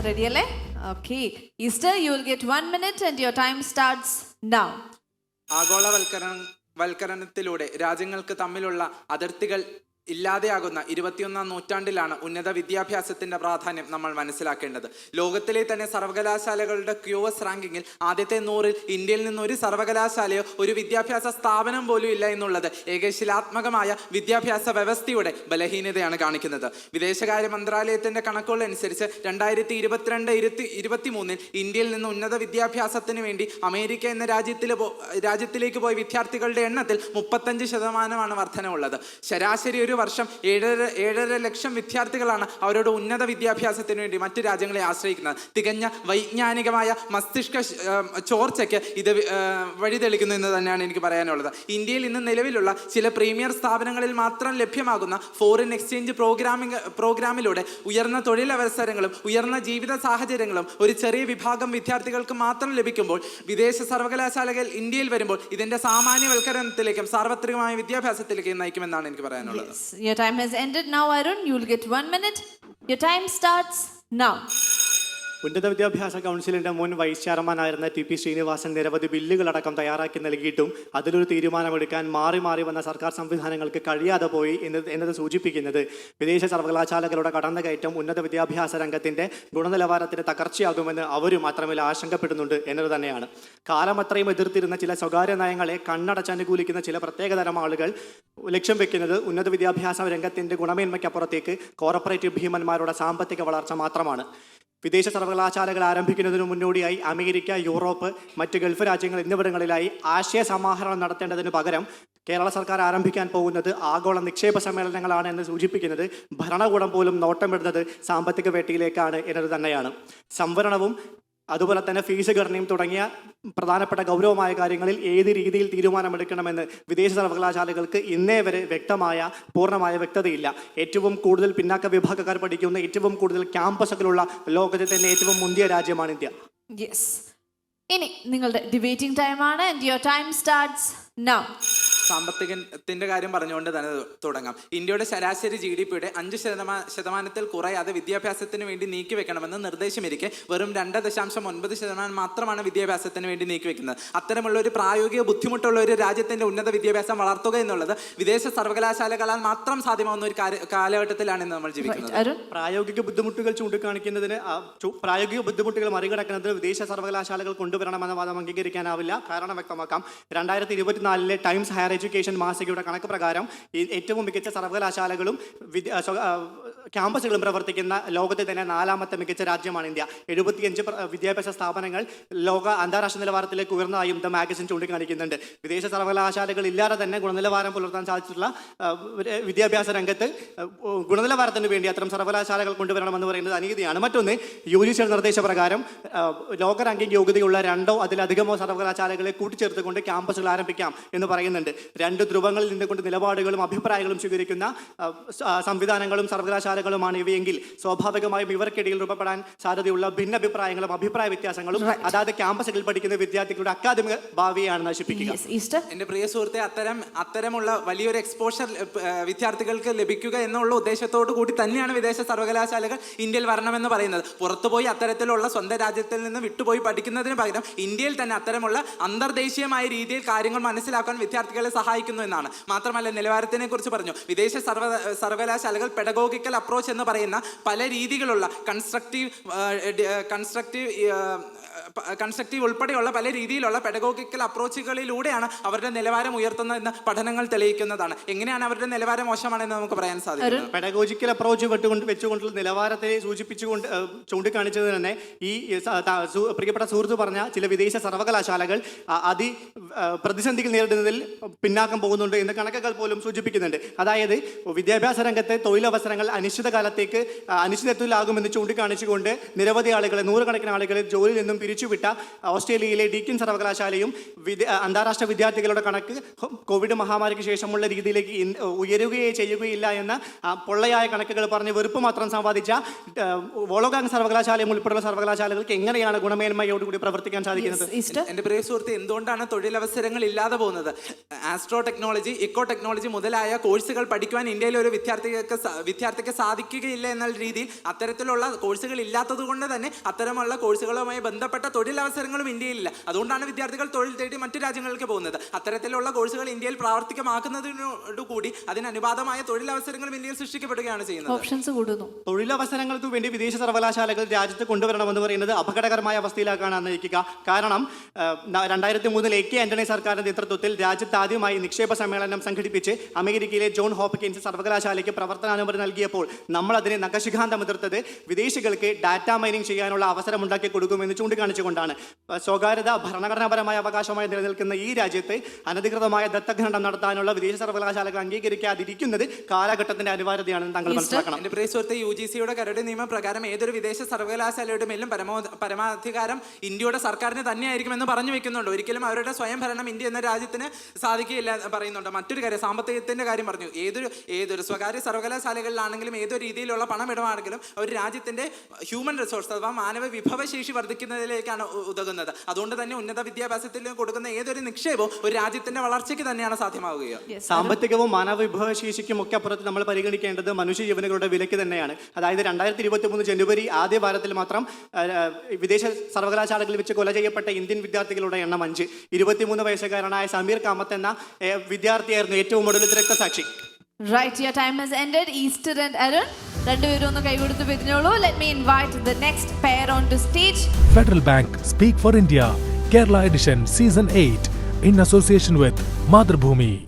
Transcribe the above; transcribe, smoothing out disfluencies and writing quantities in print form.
Ready alle? Okay. Easter, you will get 1 minute and your time starts now. ആഗോളവൽക്കരണത്തിലൂടെ രാജ്യങ്ങൾക്ക് തമ്മിലുള്ള അതിർത്തികൾ ഇല്ലാതെയാകുന്ന 21ാം നൂറ്റാണ്ടിലാണ് ഉന്നത വിദ്യാഭ്യാസത്തിന്റെ പ്രാധാന്യം നമ്മൾ മനസ്സിലാക്കേണ്ടത്. ലോകത്തിലെ തന്നെ സർവകലാശാലകളുടെ QS റാങ്കിങ്ങിൽ ആദ്യത്തെ 100-ൽ ഇന്ത്യയിൽ നിന്ന് ഒരു സർവകലാശാലയോ ഒരു വിദ്യാഭ്യാസ സ്ഥാപനം പോലും ഇല്ല എന്നുള്ളത് ഏകശിലാത്മകമായ വിദ്യാഭ്യാസ വ്യവസ്ഥയുടെ ബലഹീനതയാണ് കാണിക്കുന്നത്. വിദേശകാര്യ മന്ത്രാലയത്തിന്റെ കണക്കുകൾ അനുസരിച്ച് 2022-23 ഇന്ത്യയിൽ നിന്ന് ഉന്നത വിദ്യാഭ്യാസത്തിന് വേണ്ടി അമേരിക്ക എന്ന രാജ്യത്തിലേക്ക് പോയ വിദ്യാർത്ഥികളുടെ എണ്ണത്തിൽ 35% വർധനവുള്ളത്. ശരാശരി ഒരു വർഷം 7.5 ലക്ഷം വിദ്യാർത്ഥികളാണ് അവരുടെ ഉന്നത വിദ്യാഭ്യാസത്തിന് വേണ്ടി മറ്റു രാജ്യങ്ങളെ ആശ്രയിക്കുന്നത്. തികഞ്ഞ വൈജ്ഞാനികമായ മസ്തിഷ്ക ചോർച്ചയ്ക്ക് ഇത് വഴിതെളിക്കുന്നു എന്ന് തന്നെയാണ് എനിക്ക് പറയാനുള്ളത്. ഇന്ത്യയിൽ ഇന്ന് നിലവിലുള്ള ചില പ്രീമിയർ സ്ഥാപനങ്ങളിൽ മാത്രം ലഭ്യമാകുന്ന ഫോറിൻ എക്സ്ചേഞ്ച് പ്രോഗ്രാമിലൂടെ ഉയർന്ന തൊഴിലവസരങ്ങളും ഉയർന്ന ജീവിത സാഹചര്യങ്ങളും ഒരു ചെറിയ വിഭാഗം വിദ്യാർത്ഥികൾക്ക് മാത്രം ലഭിക്കുമ്പോൾ വിദേശ സർവകലാശാലകൾ ഇന്ത്യയിൽ വരുമ്പോൾ ഇതിന്റെ സാമാന്യവൽക്കരണത്തിലേക്കും സാർവത്രികമായ വിദ്യാഭ്യാസത്തിലേക്കും നയിക്കുമെന്നാണ് എനിക്ക് പറയാനുള്ളത്. Yes. Your time has ended now, Arun. You will get 1 minute. Your time starts now. ഉന്നത വിദ്യാഭ്യാസ കൗൺസിലിന്റെ മുൻ വൈസ് ചെയർമാനായിരുന്ന TP ശ്രീനിവാസൻ നിരവധി ബില്ലുകളടക്കം തയ്യാറാക്കി നൽകിയിട്ടും അതിലൊരു തീരുമാനമെടുക്കാൻ മാറി വന്ന സർക്കാർ സംവിധാനങ്ങൾക്ക് കഴിയാതെ പോയി എന്നത് സൂചിപ്പിക്കുന്നത് വിദേശ സർവകലാശാലകളുടെ കടന്നുകയറ്റം ഉന്നത വിദ്യാഭ്യാസ രംഗത്തിന്റെ ഗുണനിലവാരത്തിന് തകർച്ചയാകുമെന്ന് അവരും അത്രമേൽ ആശങ്കപ്പെടുന്നുണ്ട് എന്നത് തന്നെയാണ്. കാലമത്രയും എതിർത്തിരുന്ന ചില സ്വകാര്യ നയങ്ങളെ കണ്ണടച്ചനുകൂലിക്കുന്ന ചില പ്രത്യേകതരം ആളുകൾ ലക്ഷ്യം വെക്കുന്നത് ഉന്നത വിദ്യാഭ്യാസ രംഗത്തിന്റെ ഗുണമേന്മയ്ക്കപ്പുറത്തേക്ക് കോർപ്പറേറ്റ് ഭീമന്മാരുടെ സാമ്പത്തിക വളർച്ച മാത്രമാണ്. വിദേശ സർവകലാശാലകൾ ആരംഭിക്കുന്നതിനു മുന്നോടിയായി അമേരിക്ക, യൂറോപ്പ്, മറ്റ് ഗൾഫ് രാജ്യങ്ങൾ എന്നിവിടങ്ങളിലായി ആശയ സമാഹരണം നടത്തേണ്ടതിന് പകരം കേരള സർക്കാർ ആരംഭിക്കാൻ പോകുന്നത് ആഗോള നിക്ഷേപ സമ്മേളനങ്ങളാണ് എന്ന് സൂചിപ്പിക്കുന്നത് ഭരണകൂടം പോലും നോട്ടമിടുന്നത് സാമ്പത്തിക വേട്ടയിലേക്കാണ് എന്നത് തന്നെയാണ്. സംവരണവും അതുപോലെ തന്നെ ഫീസ് ഘടനയും തുടങ്ങിയ പ്രധാനപ്പെട്ട ഗൗരവമായ കാര്യങ്ങളിൽ ഏത് രീതിയിൽ തീരുമാനമെടുക്കണമെന്ന് വിദേശ സർവകലാശാലകൾക്ക് ഇന്നേ വരെ പൂർണ്ണമായ വ്യക്തതയില്ല. ഏറ്റവും കൂടുതൽ പിന്നാക്ക വിഭാഗക്കാർ പഠിക്കുന്ന ഏറ്റവും കൂടുതൽ ക്യാമ്പസുകളുള്ള ലോകത്തെ തന്നെ ഏറ്റവും മുന്തിയ രാജ്യമാണ് ഇന്ത്യ. Yes. ഇനി നിങ്ങളുടെ ഡിബേറ്റിംഗ് ടൈമാണ് and your time starts now. സാമ്പത്തികത്തിന്റെ കാര്യം പറഞ്ഞുകൊണ്ട് തന്നെ തുടങ്ങാം. ഇന്ത്യയുടെ ശരാശരി GDP-യുടെ 5% കുറയാതെ വിദ്യാഭ്യാസത്തിന് വേണ്ടി നീക്കിവെക്കണമെന്ന് നിർദ്ദേശമിരിക്കെ വെറും 2.9% മാത്രമാണ് വിദ്യാഭ്യാസത്തിന് വേണ്ടി നീക്കിവെക്കുന്നത്. അത്തരമുള്ള ഒരു പ്രായോഗിക ബുദ്ധിമുട്ടുള്ള ഒരു രാജ്യത്തിന്റെ ഉന്നത വിദ്യാഭ്യാസം വളർത്തുക എന്നുള്ളത് വിദേശ സർവകലാശാലകളാൽ മാത്രം സാധ്യമാവുന്ന ഒരു കാലഘട്ടത്തിലാണ് നമ്മൾ ജീവിക്കുന്നത്. പ്രായോഗിക ബുദ്ധിമുട്ടുകൾ ചൂണ്ടിക്കാണിക്കുന്നതിന് പ്രായോഗിക ബുദ്ധിമുട്ടുകൾ മറികടക്കുന്നതിന് വിദേശ സർവകലാശാലകൾ കൊണ്ടുവരണമെന്ന വാദം അംഗീകരിക്കാനാവില്ല. കാരണം വ്യക്തമാക്കാം. 2024 ടൈംസ് ഹയർ എഡ്യൂക്കേഷൻ മാസികയുടെ കണക്ക് പ്രകാരം ഏറ്റവും മികച്ച സർവകലാശാലകളും ക്യാമ്പസുകളും പ്രവർത്തിക്കുന്ന ലോകത്തെ തന്നെ 4ാമത്തെ മികച്ച രാജ്യമാണ് ഇന്ത്യ. 75 വിദ്യാഭ്യാസ സ്ഥാപനങ്ങൾ അന്താരാഷ്ട്ര നിലവാരത്തിലേക്ക് ഉയർന്നതായും ദ മാഗസിൻ ചൂണ്ടിക്കാണിക്കുന്നുണ്ട്. വിദേശ സർവകലാശാലകൾ ഇല്ലാതെ തന്നെ ഗുണനിലവാരം പുലർത്താൻ സാധിച്ചിട്ടുള്ള വിദ്യാഭ്യാസ രംഗത്ത് ഗുണനിലവാരത്തിന് വേണ്ടി അത്തരം സർവകലാശാലകൾ കൊണ്ടുവരണമെന്ന് പറയുന്നത് അനീതിയാണ്. മറ്റൊന്ന്, UGC നിർദ്ദേശപ്രകാരം ലോക റാങ്കിംഗ് യോഗ്യതയുള്ള 2 അതിലധികമോ സർവകലാശാലകളെ കൂട്ടിച്ചേർത്തുകൊണ്ട് ക്യാമ്പസുകൾ ആരംഭിക്കാം എന്ന് പറയുന്നുണ്ട്. 2 ധ്രുവങ്ങളിൽ നിന്നുകൊണ്ട് നിലപാടുകളും അഭിപ്രായങ്ങളും സ്വീകരിക്കുന്ന സംവിധാനങ്ങളും സർവകലാശാലകളുമാണ് ഇവയെങ്കിൽ സ്വാഭാവികമായും ഇവർക്കിടയിൽ രൂപപ്പെടാൻ സാധ്യതയുള്ള ഭിന്നഭിപ്രായങ്ങളും അഭിപ്രായ വ്യത്യാസങ്ങളും അതായത് ക്യാമ്പസുകളിൽ പഠിക്കുന്ന വിദ്യാർത്ഥികളുടെ അക്കാദമിക ഭാവിയാണ് നശിപ്പിക്കുക. എന്റെ പ്രിയ സുഹൃത്തെ, അത്തരമുള്ള വലിയൊരു എക്സ്പോഷർ വിദ്യാർത്ഥികൾക്ക് ലഭിക്കുക എന്നുള്ള ഉദ്ദേശത്തോടു കൂടി തന്നെയാണ് വിദേശ സർവകലാശാലകൾ ഇന്ത്യയിൽ വരണമെന്ന് പറയുന്നത്. പുറത്തുപോയി അത്തരത്തിലുള്ള സ്വന്തം രാജ്യത്തിൽ നിന്ന് വിട്ടുപോയി പഠിക്കുന്നതിന് പകരം ഇന്ത്യയിൽ തന്നെ അത്തരമുള്ള അന്തർദേശീയമായ രീതിയിൽ കാര്യങ്ങൾ മനസ്സിലാക്കാൻ വിദ്യാർത്ഥികളെ സഹായിക്കുന്നു എന്നാണ്. മാത്രമല്ല, നിലവാരത്തിനെ കുറിച്ച് പറഞ്ഞു. വിദേശ സർവകലാശാലകൾ പെഡഗോഗിക്കൽ അപ്രോച്ച് എന്ന് പറയുന്ന പല രീതികളുള്ള കൺസ്ട്രക്റ്റീവ് ഉൾപ്പെടെയുള്ള പല രീതിയിലുള്ള പെഡഗോഗിക്കൽ അപ്രോച്ചുകളിലൂടെയാണ് അവരുടെ നിലവാരം ഉയർത്തുന്നതെന്ന് പഠനങ്ങൾ തെളിയിക്കുന്നതാണ്. എങ്ങനെയാണ് അവരുടെ നിലവാരം മോശമാണെന്ന് നമുക്ക് പറയാൻ സാധിക്കും. പെഡഗോജിക്കൽ അപ്രോച്ച് വെച്ചുകൊണ്ടുള്ള നിലവാരത്തെ ചൂണ്ടിക്കാണിച്ചത് തന്നെ ഈ പ്രിയപ്പെട്ട സുഹൃത്ത് പറഞ്ഞ ചില വിദേശ സർവകലാശാലകൾ പ്രതിസന്ധികൾ നേരിടുന്നതിൽ പിന്നാക്കം പോകുന്നുണ്ട് എന്ന് കണക്കുകൾ പോലും സൂചിപ്പിക്കുന്നുണ്ട്. അതായത് വിദ്യാഭ്യാസ രംഗത്തെ തൊഴിലവസരങ്ങൾ അനിശ്ചിതത്വത്തിലാകുമെന്ന് ചൂണ്ടിക്കാണിച്ചുകൊണ്ട് നിരവധി ആളുകളെ, 100 ആളുകളെ ജോലിയിൽ നിന്നും പിരിച്ചുവിട്ട ഓസ്ട്രേലിയയിലെ ഡീക്കിൻ സർവകലാശാലയും അന്താരാഷ്ട്ര വിദ്യാർത്ഥികളുടെ കണക്ക് കോവിഡ് മഹാമാരിക്ക് ശേഷമുള്ള രീതിയിലേക്ക് ഉയരുകയേ ചെയ്യുകയില്ല എന്ന പൊള്ളയായ കണക്കുകൾ പറഞ്ഞ് വെറുപ്പ് മാത്രം സമ്പാദിച്ച വോളോഗാങ് സർവകലാശാലയും ഉൾപ്പെടെയുള്ള സർവകലാശാലകൾക്ക് എങ്ങനെയാണ് ഗുണമേന്മയോടുകൂടി പ്രവർത്തിക്കാൻ സാധിക്കുന്നത്? എന്റെ പ്രിയ സുഹൃത്ത്, എന്തുകൊണ്ടാണ് തൊഴിലവസരങ്ങൾ ഇല്ലാതെ പോകുന്നത്? ആസ്ട്രോ ടെക്നോളജി, ഇക്കോ ടെക്നോളജി മുതലായ കോഴ്സുകൾ പഠിക്കുവാൻ ഇന്ത്യയിലെ ഒരു വിദ്യാർത്ഥിക്ക് സാധിക്കുകയില്ല എന്ന രീതിയിൽ അത്തരത്തിലുള്ള കോഴ്സുകൾ ഇല്ലാത്തത് കൊണ്ട് തന്നെ അത്തരമുള്ള കോഴ്സുകളുമായി ബന്ധപ്പെട്ട തൊഴിലവസരങ്ങളും ഇന്ത്യയിലില്ല. അതുകൊണ്ടാണ് വിദ്യാർത്ഥികൾ തൊഴിൽ തേടി മറ്റു രാജ്യങ്ങൾക്ക് പോകുന്നത്. അത്തരത്തിലുള്ള കോഴ്സുകൾ ഇന്ത്യയിൽ പ്രാവർത്തികമാക്കുന്നതിനോടുകൂടി അതിനനുപാതമായ തൊഴിലവസരങ്ങളും ഇന്ത്യയിൽ സൃഷ്ടിക്കപ്പെടുകയാണ് ചെയ്യുന്നത്. ഓപ്ഷൻസ് കൂടുന്നു. തൊഴിലവസരങ്ങൾക്ക് വേണ്ടി വിദേശ സർവകലാശാലകൾ രാജ്യത്ത് കൊണ്ടുവരണമെന്ന് പറയുന്നത് അപകടകരമായ അവസ്ഥയിലാക്കാണ് നയിക്കുക. കാരണം 2003 AK ആന്റണി സർക്കാരിന്റെ നേതൃത്വത്തിൽ രാജ്യത്ത് ആദ്യമായി നിക്ഷേപ സമ്മേളനം സംഘടിപ്പിച്ച് അമേരിക്കയിലെ ജോൺ ഹോപ്കിൻസ് സർവകലാശാലയ്ക്ക് പ്രവർത്തനാനുമതി നൽകിയപ്പോൾ നമ്മൾ അതിനെ നഖശിഖാന്തം എതിർത്തത് വിദേശികൾക്ക് ഡാറ്റാ മൈനിങ് ചെയ്യാനുള്ള അവസരം ഉണ്ടാക്കി കൊടുക്കുമെന്ന് ചൂണ്ടിക്കാണിച്ചുകൊണ്ടാണ്. സ്വകാര്യത ഭരണഘടനാപരമായ അവകാശമായി നിലനിൽക്കുന്ന ഈ രാജ്യത്ത് അനധികൃതമായ ദത്തഗ്രഹണം നടത്താനുള്ള വിദേശ സർവകലാശാലകൾ അംഗീകരിക്കാതിരിക്കുന്നത് കാലഘട്ടത്തിന്റെ അനിവാര്യതയാണെന്ന് താങ്കൾ മനസ്സിലാക്കണം. എന്റെ പ്രിയ സുഹൃത്തെ, UGCയുടെ കരട് നിയമപ്രകാരം ഏതൊരു വിദേശ സർവകലാശാലയുടെ മേലും പരമാധികാരം ഇന്ത്യയുടെ സർക്കാരിന് തന്നെയായിരിക്കുമെന്ന് പറഞ്ഞു വെക്കുന്നുണ്ട്. ഒരിക്കലും അവരുടെ സ്വയം ഭരണം ഇന്ത്യ എന്ന രാജ്യത്തിന് സാധിക്കുകയില്ല പറയുന്നുണ്ട്. മറ്റൊരു കാര്യം, സാമ്പത്തികത്തിന്റെ കാര്യം പറഞ്ഞു. ഏതൊരു സ്വകാര്യ സർവകലാശാലകളിലാണെങ്കിലും ഏതൊരു രീതിയിലുള്ള പണമിടപാടെങ്കിലും ഒരു രാജ്യത്തിന്റെ ഹ്യൂമൻ റിസോഴ്സ് അഥവാ മാനവ വിഭവശേഷി വർദ്ധിക്കുന്നതിലേക്കാണ് ഉതകുന്നത്. അതുകൊണ്ട് തന്നെ ഉന്നത വിദ്യാഭ്യാസത്തിൽ കൊടുക്കുന്ന ഏതൊരു നിക്ഷേപവും ഒരു രാജ്യത്തിന്റെ വളർച്ചയ്ക്ക് തന്നെയാണ് സാധ്യമാവുക. സാമ്പത്തികവും മാനവ വിഭവശേഷിക്കും ഒക്കെ അപ്പുറത്ത് നമ്മൾ പരിഗണിക്കേണ്ടത് മനുഷ്യജീവനുകളുടെ വിലയ്ക്ക് തന്നെയാണ്. അതായത് 2023 ജനുവരി ആദ്യ വാരത്തിൽ മാത്രം വിദേശ സർവകലാശാലകളിൽ വെച്ച് കൊല ചെയ്യപ്പെട്ട ഇന്ത്യൻ വിദ്യാർത്ഥികളുടെ എണ്ണം 5. 23 വയസ്സുകാരനായ സമീർ കാമത്ത് എന്ന വിദ്യാർത്ഥിയായിരുന്നു ഏറ്റവും ഒടുവിലത്തെ രക്തസാക്ഷി. Right, your time has ended. Easter and Arun, രണ്ടുപേരും ഒന്ന് കൈകൊടുത്ത് പിരിഞ്ഞോളൂ. Let me invite the next pair onto stage. Federal Bank Speak for India, Kerala Edition Season 8 in association with Madhrbhoomi.